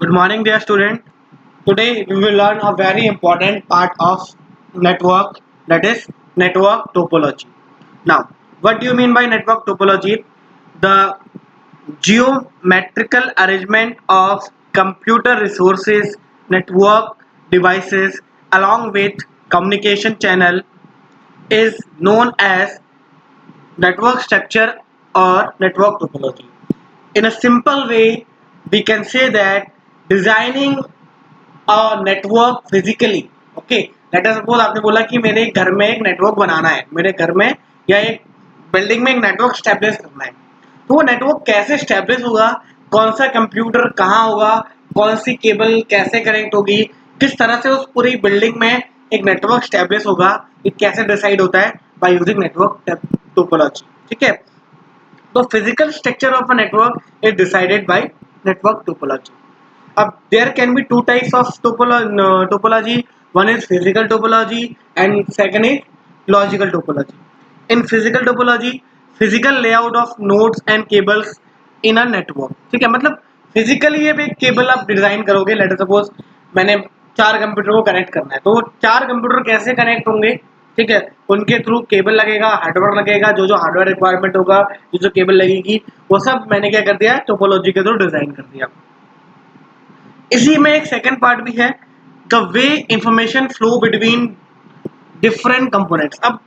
Good morning, dear student. Today we will learn a very important part of network, that is network topology. Now, what do you mean by network topology? The geometrical arrangement of computer resources, network devices along with communication channel is known as network structure or network topology. In a simple way, we can say that designing network physically okay let us suppose आपने बोला कि मेरे घर में एक network बनाना है, मेरे घर में या एक बिल्डिंग में एक नेटवर्क स्टैब्लिश करना है। तो वो नेटवर्क कैसे स्टैब्लिश होगा, कौन सा कंप्यूटर कहाँ होगा, कौन सी केबल कैसे कनेक्ट होगी, किस तरह से उस पूरी बिल्डिंग में एक नेटवर्क स्टैब्लिश होगा, ये कैसे डिसाइड होता है बाय यूजिंग नेटवर्क टोपोलॉजी। ठीक है, तो physical structure of a network is decided by network topology. there can be two types of topology. One is physical topology and second is logical topology. In physical topology, physical layout of nodes and cables in a network. ठीक है, मतलब physically ये एक cable आप design करोगे। Let suppose मैंने 4 computer को connect करना है, तो 4 कंप्यूटर कैसे कनेक्ट होंगे, ठीक है, उनके थ्रू केबल लगेगा, हार्डवेयर लगेगा, जो जो हार्डवेयर रिक्वायरमेंट होगा, जो जो केबल लगेगी, वो सब मैंने क्या कर दिया, टोपोलॉजी के थ्रू डिजाइन कर दिया। इसी में एक सेकंड पार्ट भी है, the way information flow between different components. अब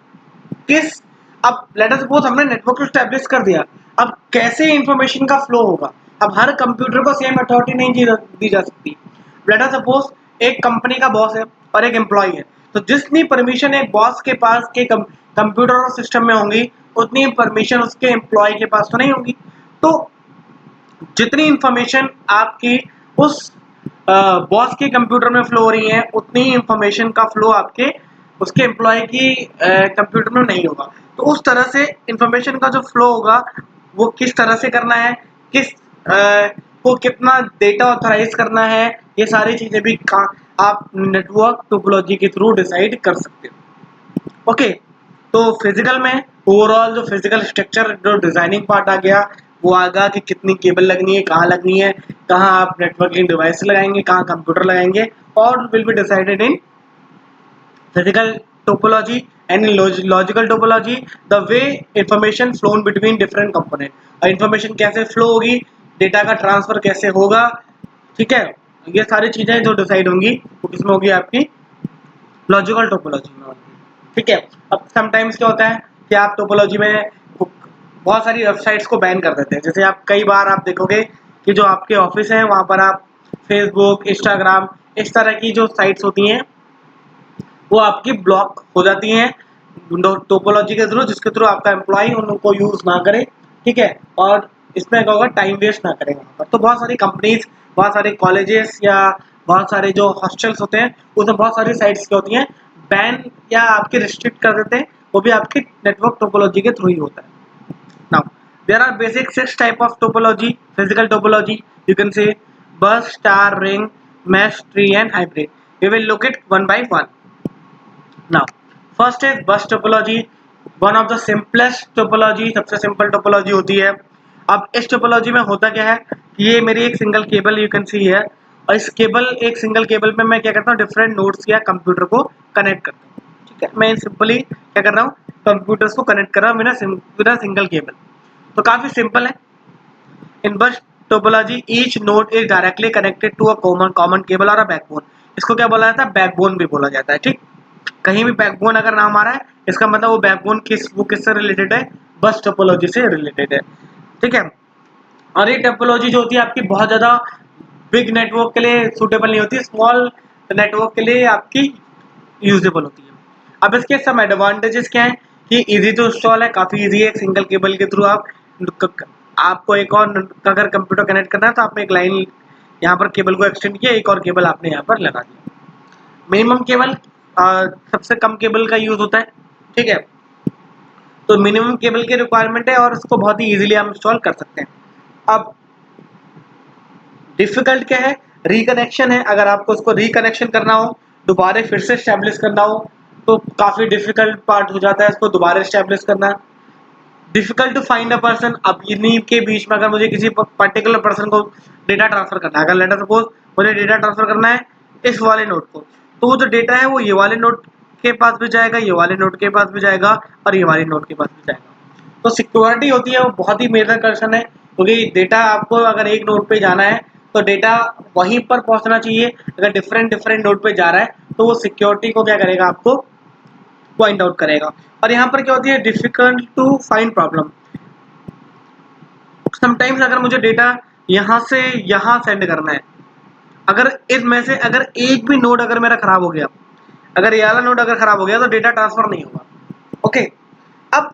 लेट अस सपोज हमने नेटवर्क को एस्टैब्लिश कर दिया, अब कैसे इंफॉर्मेशन का फ्लो होगा। अब हर कंप्यूटर को सेम अथॉरिटी नहीं दी जा सकती। लेट अस सपोज एक कंपनी का बॉस है और एक एम्प्लॉय है, तो जितनी परमिशन एक बॉस के पास के कंप्यूटर और सिस्टम में होंगी, उतनी परमिशन उसके एम्प्लॉय के पास तो नहीं होंगी। तो जितनी इंफॉर्मेशन आपकी उस बॉस के कंप्यूटर में फ्लो हो रही है, उतनी इंफॉर्मेशन का फ्लो आपके उसके एम्प्लॉय की कंप्यूटर में नहीं होगा। तो उस तरह से इंफॉर्मेशन का जो फ्लो होगा वो किस तरह से करना है, किस को कितना डेटा ऑथराइज करना है, ये सारी चीजें भी आप नेटवर्क टोपोलॉजी के थ्रू डिसाइड कर सकते हो। ओके, तो फिजिकल में ओवरऑल जो फिजिकल स्ट्रक्चर जो डिजाइनिंग पार्ट आ गया, वो आगा कि कितनी केबल लगनी है, कहाँ लगनी है, कहाँ आप नेटवर्किंग डिवाइस लगाएंगे, कहाँ कंप्यूटर लगाएंगे, और will be decided in physical topology and in logical topology the way information phloem between different component. और इंफॉर्मेशन कैसे फ्लो होगी, डेटा का ट्रांसफर कैसे होगा, ठीक है, ये सारी चीजें जो डिसाइड होंगी वो किसमें होगी, आपकी लॉजिकल टोपोलॉजी में होगी। ठीक है, अब समटाइम्स क्या होता है कि आप टोपोलॉजी में बहुत सारी वेबसाइट्स को बैन कर देते हैं। जैसे आप कई बार आप देखोगे कि जो आपके ऑफिस हैं वहाँ पर आप फेसबुक, इंस्टाग्राम, इस तरह की जो साइट्स होती हैं वो आपकी ब्लॉक हो जाती हैं टोपोलॉजी के थ्रू, जिसके थ्रू आपका एम्प्लॉय उनको यूज ना करे। ठीक है, और इसमें क्या होगा, टाइम वेस्ट ना करें वहाँ पर। तो बहुत सारी कंपनीज, बहुत सारे कॉलेजेस या बहुत सारे जो हॉस्टल्स होते हैं उसमें बहुत सारी साइट्स क्या होती हैं, बैन या आपके रिस्ट्रिक्ट कर देते हैं, वो भी आपकी नेटवर्क टोपोलॉजी के थ्रू ही होता है। Now, there are basic 6 type of topology, physical topology. You can say bus, star, ring, mesh, tree, and hybrid. We will look it one by one. Now, first is bus topology. One of the simplest topology, सबसे simple topology होती है। अब इस topology में होता क्या है कि ये मेरी एक single cable you can see है, और इस केबल एक सिंगल केबल में मैं क्या करता हूँ, डिफरेंट नोड्स या कंप्यूटर को कनेक्ट करता हूँ। ठीक है, मैं सिंपली क्या कर रहा हूँ, कंप्यूटर्स को कनेक्ट कर रहा हूँ बिना सिंगल केबल। तो काफी सिंपल है। In bus topology each node is directly connected to a common cable और अ बैकबोन। इसको क्या बोला जाता है, बैकबोन भी बोला जाता है। ठीक, कहीं भी बैकबोन अगर नाम आ रहा है, इसका मतलब वो बैकबोन किससे रिलेटेड है, बस टोपोलॉजी से रिलेटेड है। ठीक है, और ये टोपोलॉजी जो होती है आपकी बहुत ज्यादा बिग नेटवर्क के लिए सूटेबल नहीं होती, स्मॉल नेटवर्क के लिए आपकी यूजेबल होती है। अब इसके सब एडवांटेजेस क्या है कि इजी टू इंस्टॉल है, काफी इजी है। एक सिंगल केबल के थ्रू आपको एक और अगर कंप्यूटर कनेक्ट करना है तो आपने एक लाइन यहाँ पर केबल को एक्सटेंड किया, एक और केबल आपने यहाँ पर लगा दिया। मिनिमम केबल, सबसे कम केबल का यूज होता है। ठीक है, तो मिनिमम केबल की रिक्वायरमेंट है और इसको बहुत ही इजीली हम इंस्टॉल कर सकते हैं। अब डिफिकल्ट क्या है, रिकनेक्शन है। अगर आपको उसको रिकनेक्शन करना हो, दोबारा फिर से स्टैब्लिश करना हो, तो काफी डिफिकल्ट पार्ट हो जाता है इसको दोबारा स्टैब्लिश करना। Difficult to find a person. अब इन्हीं के बीच में अगर मुझे किसी पर्टिकुलर पर्सन को डेटा ट्रांसफर करना है, अगर लेटर सपोज मुझे डेटा ट्रांसफर करना है इस वाले नोड को, तो वो जो डेटा है वो ये वाले नोड के पास भी जाएगा, ये वाले नोड के पास भी जाएगा और ये वाले नोड के पास भी जाएगा। तो सिक्योरिटी होती है वो बहुत ही मेजर कंसर्न है, क्योंकि डेटा आपको अगर एक नोड पे जाना है तो डेटा वहीं पर पहुंचना चाहिए। अगर डिफरेंट डिफरेंट नोड पे जा रहा है तो वो सिक्योरिटी को क्या करेगा, आपको पॉइंट आउट करेगा। और यहाँ पर क्या होती है, difficult to find problem. Sometimes अगर मुझे डेटा यहाँ से यहाँ सेंड करना है, अगर इसमें से अगर एक भी नोड अगर मेरा खराब हो गया, अगर ये वाला नोड अगर खराब हो गया तो डेटा ट्रांसफर नहीं होगा। ओके, अब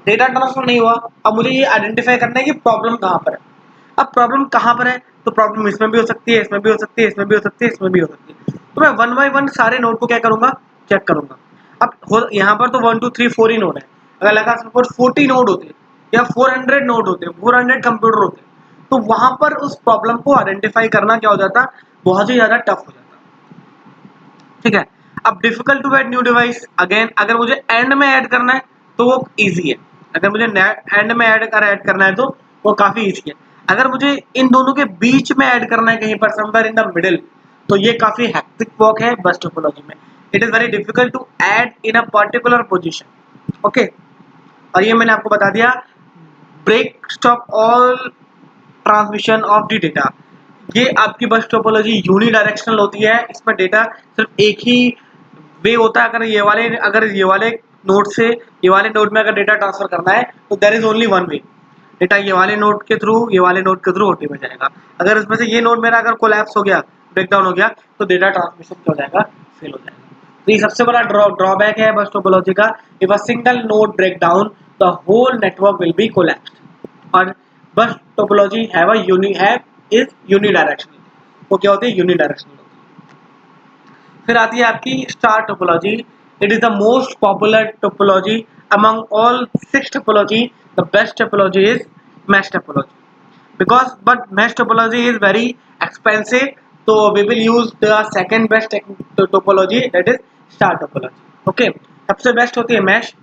डेटा ट्रांसफर नहीं हुआ, अब मुझे ये आइडेंटिफाई करना है कि प्रॉब्लम कहाँ पर है। अब प्रॉब्लम कहाँ पर है, तो प्रॉब्लम इसमें भी हो सकती है, इसमें भी हो सकती है, इसमें भी हो सकती है, इसमें भी हो सकती है। तो मैं वन बाय वन सारे नोड को क्या करूंगा, चेक करूंगा। अब यहाँ पर तो 1 2 3 4 ही नोड है, अगर लगा सपोज 40 नोड होते या 400 नोड होते, 400 कंप्यूटर होते, तो वहां पर उस प्रॉब्लम को आइडेंटिफाई करना क्या हो जाता, बहुत ही ज्यादा टफ हो जाता। ठीक है, अब difficult to add new device, again अगर मुझे एंड में ऐड करना है तो वो इजी है, अगर मुझे एंड में ऐड करना है तो वो काफी इजी है। अगर मुझे इन दोनों के बीच में ऐड करना है कहीं पर समवेयर इन द मिडिल, तो ये काफी हेक्टिक वर्क है बस टोपोलॉजी में। It is very difficult to add in a particular position. Okay, और ये मैंने आपको बता दिया, break stop all transmission of the data. ये आपकी बस टोपोलॉजी यूनिडायरेक्शनल होती है, इसमें डेटा सिर्फ एक ही वे होता है। अगर ये वाले नोड से ये वाले नोड में अगर डेटा ट्रांसफर करना है तो there is only one way, data ये वाले नोड के थ्रू, ये वाले नोड के थ्रू ओटी में जाएगा। अगर इसमें से ये नोड मेरा अगर कोलैप्स हो गया, ब्रेकडाउन हो गया, तो डेटा ट्रांसमिशन क्या हो जाएगा, फेल हो जाएगा। तो ये सबसे बड़ा ड्रॉबैक है बस टोपोलॉजी का, if a single node break down the whole network will be collapsed. और बस टोपोलॉजी इज यूनिडायरेक्शनल, वो क्या होती है, यूनिडायरेक्शनल। फिर आती है आपकी star topology. It is the most popular topology among all 6 topology. The best topology is mesh topology, because but mesh topology is very expensive, so we will use the second best topology, that is star topology। okay, सबसे best होती है mash,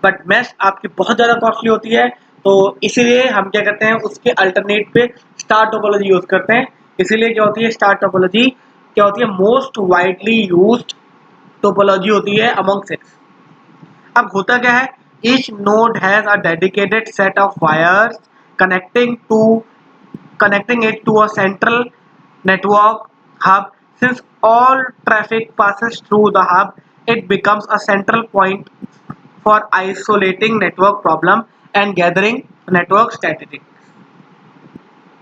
but mash आपकी बहुत ज़्यादा costly होती है, तो इसीलिए हम क्या करते हैं, उसके अल्टरनेट पे स्टार टोपोलॉजी यूज करते हैं। इसीलिए क्या होती है, स्टार टोपोलॉजी क्या होती है, मोस्ट वाइडली यूज्ड टोपोलॉजी होती है अमंग 6। अब होता क्या है, each node has a dedicated set of wires connecting it to a central network hub. Since all traffic passes through the hub, it becomes a central point for isolating network problem and gathering network statistics।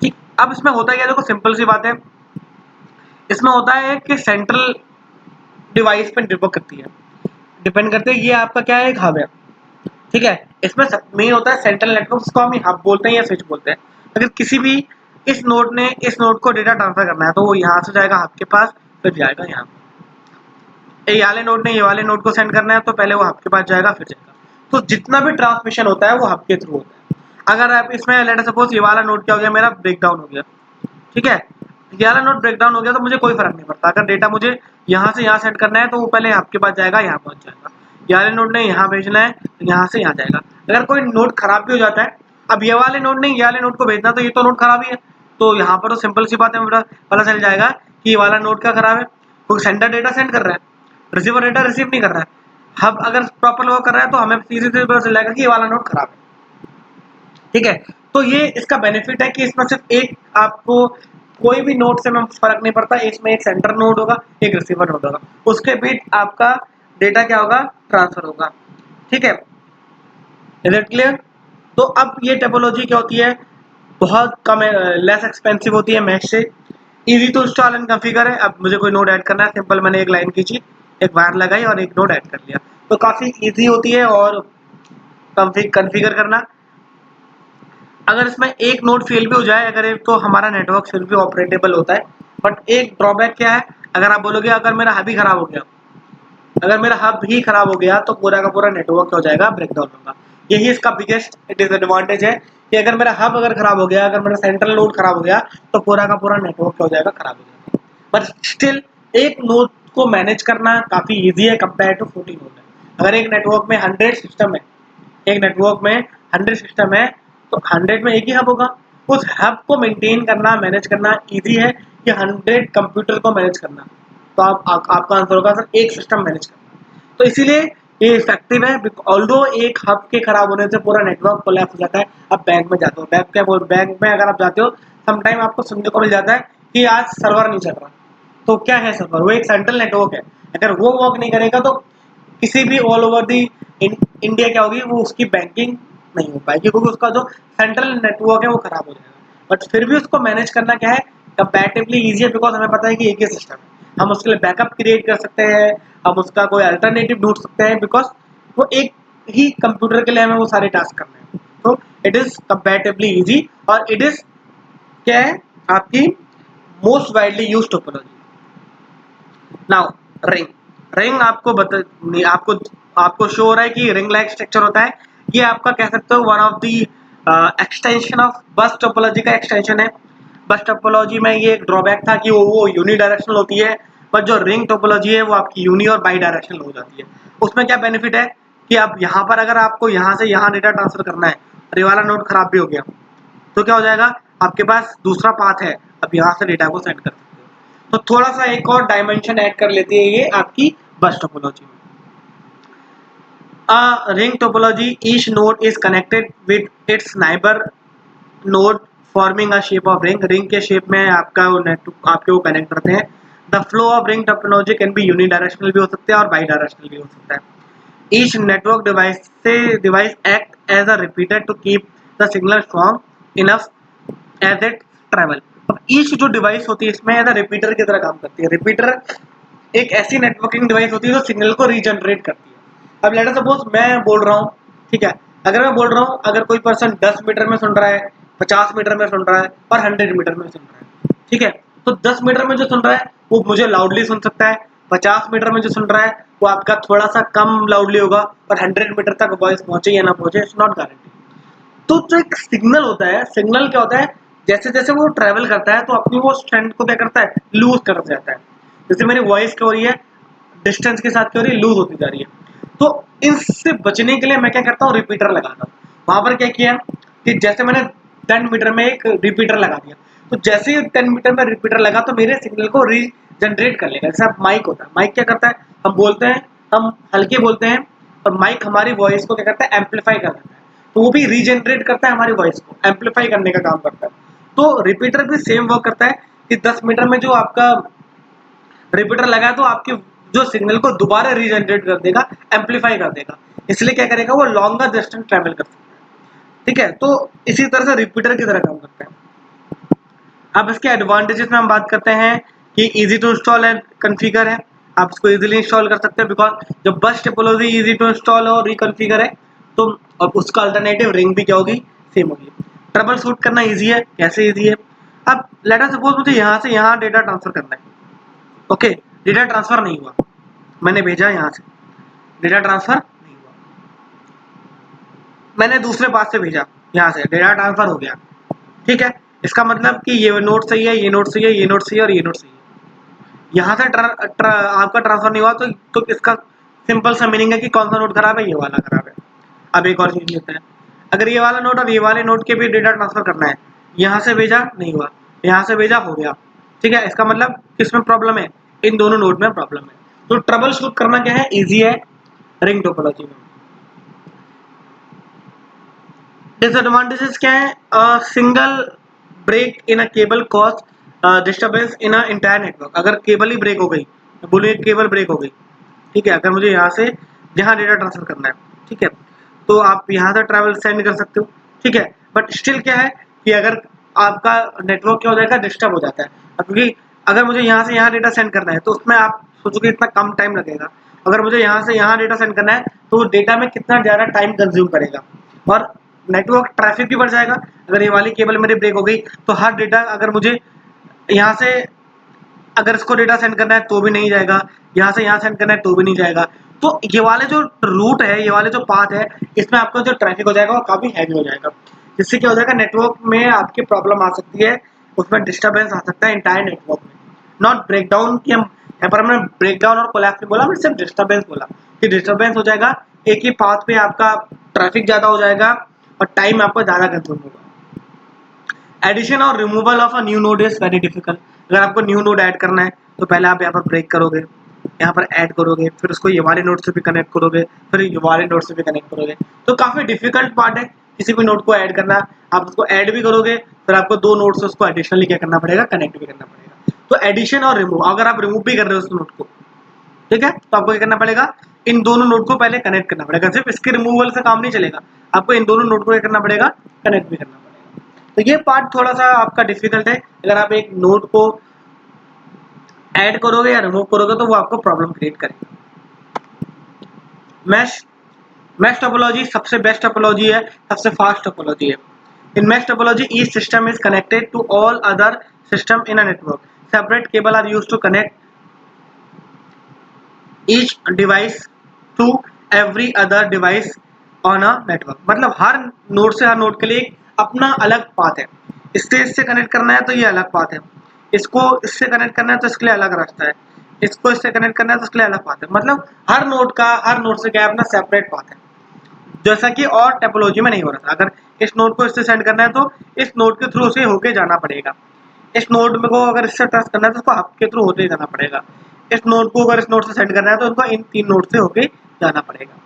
ठीक, अब इसमें होता क्या है, देखो simple सी बात है, इसमें होता है कि सेंट्रल डिवाइस पे डिपेंड करती है, ये आपका क्या है, एक हब है। ठीक है, इसमें मेन होता है सेंट्रल नेटवर्क, जिसको हम हब बोलते हैं या स्विच बोलते हैं। अगर किसी भी इस नोड को डेटा ट्रांसफर करना है तो वो यहाँ से जाएगा हब के पास, फिर जाएगा यहाँ, ये वाले नोड ने ये वाले नोड को सेंड करना है तो पहले वो हब के पास जाएगा, फिर जाएगा। तो जितना भी ट्रांसमिशन होता है वो हब के थ्रू होता है। अगर आप इसमें लेट सपोज ये वाला नोड क्या हो गया, मेरा ब्रेकडाउन हो गया, ठीक है, ये वाला नोड ब्रेकडाउन हो गया तो मुझे कोई फर्क नहीं पड़ता। अगर डेटा मुझे यहाँ से यहाँ सेंड करना है तो वो पहले आपके पास जाएगा, यहाँ पहुंच जाएगा। ये वाले नोड ने यहाँ भेजना है तो यहाँ से यहाँ जाएगा। अगर कोई नोड खराब भी हो जाता है, अब ये वाले नोड ने ये वाले नोड को भेजना, तो ये तो नोड खराब ही है, तो यहाँ पर तो सिंपल सी बात है, पता चल जाएगा कि ये वाला नोड क्या खराब है, क्योंकि सेंडर डेटा सेंड कर रहा है, रिसीवर डेटा रिसीव नहीं कर रहा है। हब अगर प्रॉपर वर्क कर रहा है तो हमें सीधे सीधे पता चल जाएगा कि ये वाला नोड खराब है। ठीक है, तो ये इसका बेनिफिट है कि इसमें सिर्फ एक आपको कोई भी नोड से में फर्क नहीं पड़ता, इसमें एक सेंटर नोड होगा, एक रिसीवर नोड होगा, उसके बीच आपका डेटा क्या होगा, ट्रांसफर होगा। ठीक है, इज इट क्लियर? तो अब ये टोपोलॉजी क्या होती है, बहुत कम लेस एक्सपेंसिव होती है मैश से, easy to install and configure है। अब मुझे कोई नोड ऐड करना है, सिंपल मैंने एक लाइन खींची, एक वायर लगाई और एक नोड ऐड कर लिया, तो काफ़ी इजी होती है और कॉन्फ़िगर करना। अगर इसमें एक नोड फेल भी हो जाए अगर एक, तो हमारा नेटवर्क फिर भी ऑपरेटेबल होता है। बट एक ड्रॉबैक क्या है, अगर आप बोलोगे अगर मेरा हब ही खराब हो गया, अगर मेरा हब ही खराब हो गया तो पूरा का पूरा नेटवर्क क्या हो जाएगा, ब्रेकडाउन होगा। यही इसका बिगेस्ट डिसएडवांटेज है कि अगर मेरा हब अगर खराब हो गया, अगर मेरा सेंट्रल नोड खराब हो गया, तो पूरा का पूरा नेटवर्क क्या हो जाएगा, खराब हो जाएगा। बट स्टिल एक नोड को मैनेज करना काफ़ी ईजी है कंपेयर टू 40 नोड है। अगर एक नेटवर्क में 100 सिस्टम है, एक नेटवर्क में 100 सिस्टम है तो 100 में एक ही हब होगा। उस हब को मेंटेन करना, मैनेज करना इजी है कि 100 कंप्यूटर को मैनेज करना। तो आपका आंसर होगा सर एक सिस्टम मैनेज करना। तो इसीलिए ये इफेक्टिव है। ऑल्दो एक हब के खराब होने से पूरा नेटवर्क कोलैप्स हो जाता है। अब बैंक में जाते हो, बैंक में अगर आप जाते हो समटाइम आपको सुनने को मिल जाता है कि आज सर्वर नहीं चल रहा। तो क्या है सर्वर? वो एक सेंट्रल नेटवर्क है। अगर वो वर्क नहीं करेगा तो किसी भी ऑल ओवर दी इंडिया क्या होगी, वो उसकी बैंकिंग नहीं हो पाएगी क्योंकि उसका जो सेंट्रल नेटवर्क है वो खराब हो जाएगा। बट फिर भी उसको मैनेज करना क्या है, कंपैरेटिवली ईजी है बिकॉज हमें पता है कि एक ही सिस्टम है। हम उसके लिए बैकअप क्रिएट कर सकते हैं, हम उसका कोई अल्टरनेटिव ढूंढ सकते हैं बिकॉज वो एक ही कंप्यूटर के लिए हमें वो सारे टास्क करने हैं। तो इट इज कंपैरेटिवली ईजी और इट इज क्या है आपकी most widely used topology. Now ring. Ring आपको आपको शो हो रहा है कि रिंग लाइक स्ट्रक्चर होता है। ये आपका कह सकते हो one of the extension of बस टोपोलॉजी का एक्सटेंशन है। बस टोपोलॉजी में ये एक ड्रॉबैक था कि वो यूनी डायरेक्शनल होती है, पर जो रिंग टोपोलॉजी है वो आपकी यूनी और बाई डायरेक्शनल हो जाती है। उसमें क्या बेनिफिट है कि आप यहाँ पर अगर आपको यहाँ से यहाँ डेटा ट्रांसफर करना है और ये वाला नोड खराब भी हो गया तो क्या हो जाएगा, आपके पास दूसरा पाथ है, अब यहाँ से डेटा को सेंड कर सकते हो। तो थोड़ा सा एक और डायमेंशन ऐड कर लेती है ये आपकी बस टोपोलॉजी में। Ring topology, each node is connected with its neighbour node forming a shape of ring. Ring के शेप में आपका वो आपके वो कनेक्ट करते हैं। The flow of ring topology can be unidirectional भी हो सकते हैं और बाई डायरेक्शनल भी हो सकता है। Each network device act as a repeater to keep the signal strong enough as it travel। अब ईच जो डिवाइस होती है इसमें एज अ रिपीटर की तरह काम करती है। रिपीटर एक ऐसी नेटवर्किंग डिवाइस होती है जो सिग्नल को रीजनरेट करती है। अब लेट सपोज मैं बोल रहा हूँ, ठीक है, अगर मैं बोल रहा हूँ, अगर कोई पर्सन 10 मीटर में सुन रहा है, 50 मीटर में सुन रहा है और 100 मीटर में सुन रहा है, ठीक है, तो 10 मीटर में जो सुन रहा है वो मुझे लाउडली सुन सकता है, 50 मीटर में जो सुन रहा है वो आपका थोड़ा सा कम लाउडली होगा, और 100 मीटर तक वॉइस पहुंचे या ना पहुंचे इट्स नॉट गारंटी। तो जो एक सिग्नल होता है, सिग्नल क्या होता है, जैसे जैसे वो ट्रेवल करता है तो अपनी वो स्ट्रेंथ को क्या करता है, लूज कर जाता है। जैसे मेरी वॉइस क्या हो रही है, डिस्टेंस के साथ क्या हो रही है, लूज होती जा रही है। तो इससे बचने के लिए मैं क्या करता हूँ, रिपीटर लगाता हूँ। वहां पर क्या किया कि जैसे मैंने 10 मीटर में एक रिपीटर लगा दिया, तो जैसे ही 10 मीटर में रिपीटर लगा तो मेरे सिग्नल को रीजनरेट कर लेगा। जैसे माइक होता है, माइक क्या करता है, हम बोलते हैं, हम हल्के बोलते हैं और माइक हमारी वॉइस को क्या करता है, एम्पलीफाई कर देता है। तो वो भी रीजनरेट करता है, हमारी वॉइस को एम्पलीफाई करने का काम करता है। तो रिपीटर भी सेम वर्क करता है कि 10 मीटर में जो आपका रिपीटर लगा है तो आपकी जो सिग्नल को दोबारा रीजनरेट कर देगा, एम्पलीफाई कर देगा। इसलिए क्या करेगा, वो लॉन्गर डिस्टेंस ट्रेवल कर सकता है। ठीक है, तो इसी तरह से रिपीटर की तरह काम करता है। अब इसके एडवांटेजेस में हम बात करते हैं कि easy to install and configure है। आप इसको इजीली इंस्टॉल कर सकते हैं बिकॉज जब bus topology easy to install और रिकॉन्फ़िगर है तो अब उसका अल्टरनेटिव रिंग भी क्या होगी, सेम होगी। ट्रबल शूट करना इजी है। कैसे इजी है, अब लेट अस सपोज मुझे यहाँ से यहाँ डेटा ट्रांसफर करना है। ओके, डेटा ट्रांसफर नहीं हुआ, मैंने भेजा यहाँ से, डेटा ट्रांसफर नहीं हुआ, मैंने दूसरे पास से भेजा, यहाँ से डेटा ट्रांसफर हो गया। ठीक है, इसका मतलब कि ये नोट सही है, ये नोट सही है, ये नोट सही है और ये नोट सही है। यहाँ से आपका ट्रांसफर नहीं हुआ तो इसका सिंपल सा मीनिंग है कि कौन सा नोट खराब है, ये वाला खराब है। अब एक और चीज लेते हैं, अगर ये वाला नोट और ये वाले नोट के भी डेटा ट्रांसफर करना है, यहाँ से भेजा नहीं हुआ, यहाँ से भेजा हो गया। ठीक है, इसका मतलब किसमें प्रॉब्लम है, इन दोनों नोट में प्रॉब्लम है। तो ट्रबल शूट करना क्या है, इजी है रिंग टोपोलॉजी में। डिसएडवांटेजेस क्या है, single break in a cable cause disturbance in a entire network. अगर केबल ही ब्रेक हो गई, बोलिए केबल ब्रेक हो गई, ठीक है, अगर मुझे यहाँ से यहाँ डेटा ट्रांसफर करना है, ठीक है, तो आप यहाँ से ट्रैवल सेंड कर सकते हो। ठीक है, बट स्टिल क्या है कि अगर आपका नेटवर्क क्या हो जाएगा, डिस्टर्ब हो जाता है। क्योंकि अगर मुझे यहाँ से यहाँ डेटा सेंड करना है तो उसमें आप सोचोगे इतना कम टाइम लगेगा, अगर मुझे यहाँ से यहाँ डेटा सेंड करना है तो वो डेटा में कितना ज़्यादा टाइम कंज्यूम करेगा और नेटवर्क ट्रैफिक भी बढ़ जाएगा। अगर ये वाली केबल मेरी ब्रेक हो गई तो हर डेटा अगर मुझे यहाँ से अगर इसको डेटा सेंड करना है तो भी नहीं जाएगा, यहाँ से यहाँ सेंड करना है तो भी नहीं जाएगा। तो ये वाले जो रूट है, ये वाले जो पाथ है, इसमें आपका जो ट्रैफिक हो जाएगा वो काफी हैवी हो जाएगा, जिससे क्या हो जाएगा, नेटवर्क में आपकी प्रॉब्लम आ सकती है, उसमें डिस्टर्बेंस आ सकता है इंटायर नेटवर्क में। नॉट ब्रेकडाउन की हम यहाँ पर हमने ब्रेकडाउन और कोलैप्स नहीं बोला, हमने सिर्फ डिस्टर्बेंस बोला कि डिस्टर्बेंस हो जाएगा, एक ही पाथ पे आपका ट्रैफिक ज्यादा हो जाएगा और टाइम आपका ज़्यादा कंज्यूम होगा। एडिशन और removal of a new node is very difficult. अगर आपको न्यू नोड ऐड करना है तो पहले आप यहाँ पर ब्रेक करोगे, यहाँ पर ऐड करोगे, फिर उसको ये वाले नोड से भी कनेक्ट करोगे, फिर ये वाले नोड से भी कनेक्ट करोगे। तो काफ़ी डिफिकल्ट पार्ट है किसी भी नोड को ऐड करना। आप उसको ऐड भी करोगे, फिर आपको 2 नोड से उसको एडिशनली क्या करना पड़ेगा, कनेक्ट भी करना पड़ेगा। तो एडिशन और रिमूव, अगर आप रिमूव भी कर रहे हो उस नोड को, ठीक है, तो आपको क्या करना पड़ेगा, इन दोनों नोड को पहले कनेक्ट करना पड़ेगा। सिर्फ इसके रिमूवल से काम नहीं चलेगा, आपको इन दोनों नोड को क्या करना पड़ेगा, कनेक्ट भी करना पड़ेगा। तो ये पार्ट थोड़ा सा आपका डिफिकल्ट है। अगर आप एक नोड को ऐड करोगे या रिमूव करोगे तो वो आपको प्रॉब्लम क्रिएट करेगा। मैश टोपोलॉजी सबसे बेस्ट टोपोलॉजी है, सबसे फास्ट टोपोलॉजी है। In mesh topology each system is connected to all other system in a network. Separate cable are used to connect each device to every other device on a network. मतलब हर node से हर node के लिए अपना अलग path है। इससे connect करना है तो ये अलग पाथ है, इसको इससे कनेक्ट करना है तो इसके लिए अलग रास्ता है, इसको इससे कनेक्ट करना है तो इसके लिए अलग पाथ है। मतलब हर नोड से क्या अपना सेपरेट पाथ है, जैसा कि और टोपोलॉजी में नहीं हो रहा था। अगर इस नोड को इससे सेंड करना है तो इस नोड के थ्रू से होके जाना पड़ेगा, इस नोड में को अगर इससे टच करना है तो उसको आपके थ्रू होते ही जाना पड़ेगा, इस नोड को अगर इस नोड से सेंड करना है तो उनको इन 3 नोड से होके जाना पड़ेगा।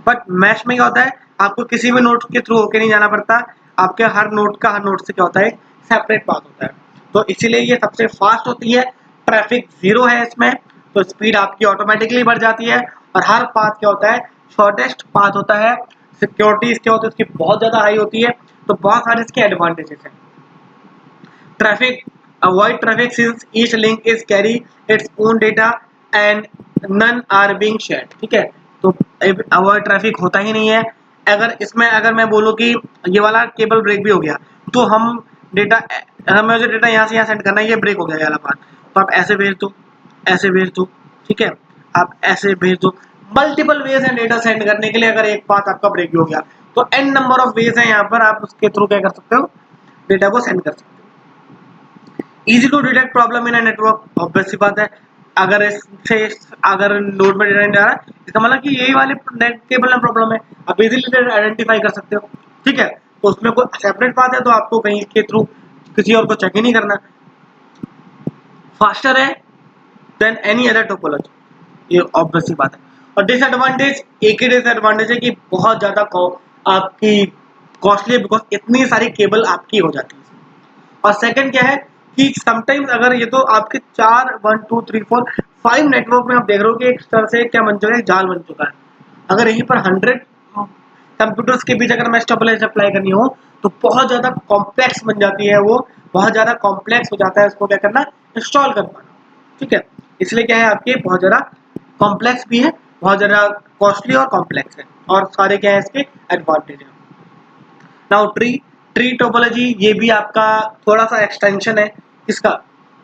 बट मैश में क्या होता है, आपको किसी भी नोड के थ्रू होके नहीं जाना पड़ता, आपके हर नोड से क्या होता है, सेपरेट पाथ होता है। तो इसीलिए ये सबसे फास्ट होती है, ट्रैफिक 0 है इसमें, तो स्पीड आपकी ऑटोमेटिकली बढ़ जाती है। और हर पाथ क्या होता है, शॉर्टेस्ट पाथ होता है। सिक्योरिटी इसके होती है उसकी बहुत ज़्यादा हाई होती है। तो बहुत सारे इसके एडवांटेजेस हैं। Traffic, avoid traffic since each link is carry its own data and none are being shared। ठीक है, तो अवॉइड ट्रैफिक होता ही नहीं है। अगर मैं बोलूँ कि ये वाला केबल ब्रेक भी हो गया तो हम डेटा, अगर मुझे डेटा यहाँ से यहाँ सेंड करना है, ये ब्रेक हो गया ये वाला पाथ, तो आप ऐसे भेज दो, ऐसे भेज दो, ठीक है, आप ऐसे भेज दो। मल्टीपल वेज हैं डेटा सेंड करने के लिए। अगर एक पाथ आपका ब्रेक भी हो गया तो एन नंबर ऑफ वेज हैं यहाँ पर, आप उसके थ्रू क्या कर सकते हो, डेटा को सेंड कर सकते हो। Easy to detect problem in a network, obvious सी बात है। अगर नोड में डेटा नहीं जा रहा है इसका मतलब कि यही वाले नेट केबल में प्रॉब्लम है, आप इजीली आइडेंटिफाई कर सकते हो। ठीक है, तो उसमें कोई सेपरेट पाथ है तो आपको कहीं के थ्रू किसी और को चेक ही नहीं करना। फास्टर है देन एनी अदर टोपोलॉजी, ये ऑब्वियस सी बात है। और डिसएडवांटेज, एक ही डिसएडवांटेज है कि बहुत ज़्यादा आपकी कॉस्टली, बिकॉज इतनी सारी केबल आपकी हो जाती है। और सेकंड क्या है कि समटाइम्स अगर ये तो आपके 1 2 3 4 5 नेटवर्क में आप देख रहे हो कि एक तरह से क्या बन चुका है, जाल बन चुका है। अगर यहीं पर 100 कंप्यूटर्स के बीच अगर मैश टोपोलॉजी अप्लाई करनी हो तो बहुत ज़्यादा कॉम्प्लेक्स बन जाती है, वो बहुत ज़्यादा कॉम्प्लेक्स हो जाता है उसको क्या करना, इंस्टॉल कर पाना। ठीक है, इसलिए क्या है आपके बहुत ज़्यादा कॉम्प्लेक्स भी है, बहुत ज़्यादा कॉस्टली और कॉम्प्लेक्स है, और सारे क्या है इसके एडवांटेज है। नाउ ट्री टोपोलॉजी, ये भी आपका थोड़ा सा एक्सटेंशन है इसका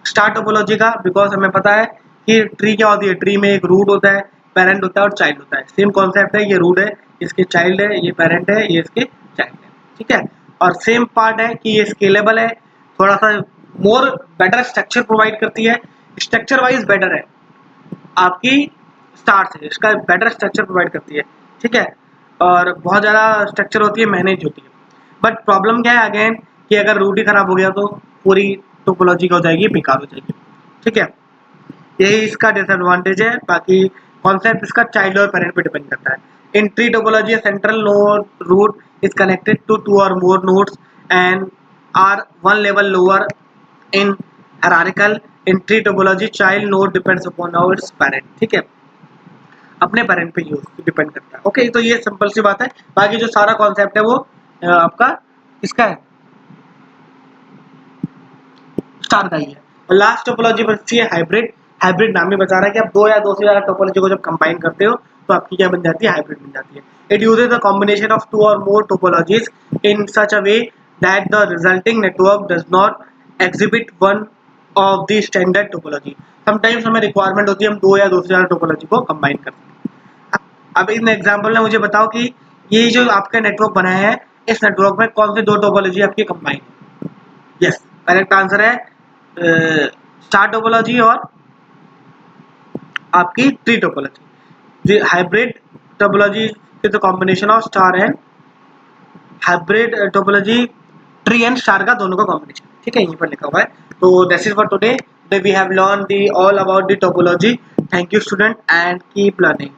स्टार टोपोलॉजी का, बिकॉज हमें पता है कि ट्री क्या होती है, ट्री में एक रूट होता है, पेरेंट होता है और चाइल्ड होता है। सेम कॉन्सेप्ट है, ये रूट है, इसके चाइल्ड है, ये पेरेंट है, ये इसके चाइल्ड है। ठीक है, और सेम पार्ट है कि ये स्केलेबल है, थोड़ा सा मोर बेटर स्ट्रक्चर प्रोवाइड करती है, स्ट्रक्चर वाइज बेटर है आपकी स्टार से, इसका बेटर स्ट्रक्चर प्रोवाइड करती है। ठीक है, और बहुत ज़्यादा स्ट्रक्चर होती है, मैनेज होती है। बट प्रॉब्लम क्या है अगेन कि अगर रूट ही खराब हो गया तो पूरी टोपोलॉजी हो जाएगी, बेकार हो जाएगी। ठीक है, यही इसका डिसएडवांटेज है। बाकी कॉन्सेप्ट इसका चाइल्ड और पेरेंट पे डिपेंड करता है। In tree topology central node root is connected to 2 और more nodes and are 1 level lower in hierarchical. In tree topology child node depends upon its parent. ठीक है, अपने पेरेंट पे यूज डिपेंड करता है। ओके, तो ये सिंपल सी बात है। बाकी जो सारा कॉन्सेप्ट है वो आपका इसका है, स्टार का ही है। और लास्ट टोपोलॉजी बचती है हाइब्रिड। हाइब्रिड नाम ही बता रहा है कि आप 2 या 2 से ज़्यादा टोपोलॉजी को जब कंबाइन करते हो तो आपकी क्या बन जाती है, हाइब्रिड बन जाती है। It uses the combination of 2 और more topologies in such a way that the resulting network does not exhibit one of the standard topology. Sometimes हमें रिक्वायरमेंट होती है हम 2 या 2 से ज़्यादा टोपोलॉजी को कंबाइन करते हैं। अब इन एग्जाम्पल में मुझे बताओ कि ये जो आपका नेटवर्क बना है, इस नेटवर्क में कौन सी 2 टोपोलॉजी आपकी कंबाइन है? यस, करेक्ट आंसर है स्टार टोपोलॉजी और आपकी tree topology. Hybrid topology is the combination of star and hybrid topology tree and star का दोनों का कॉम्बिनेशन, ठीक है, यहीं पर लिखा हुआ है। तो that's it for today, we have learn the all about the topology. Thank you student and keep learning.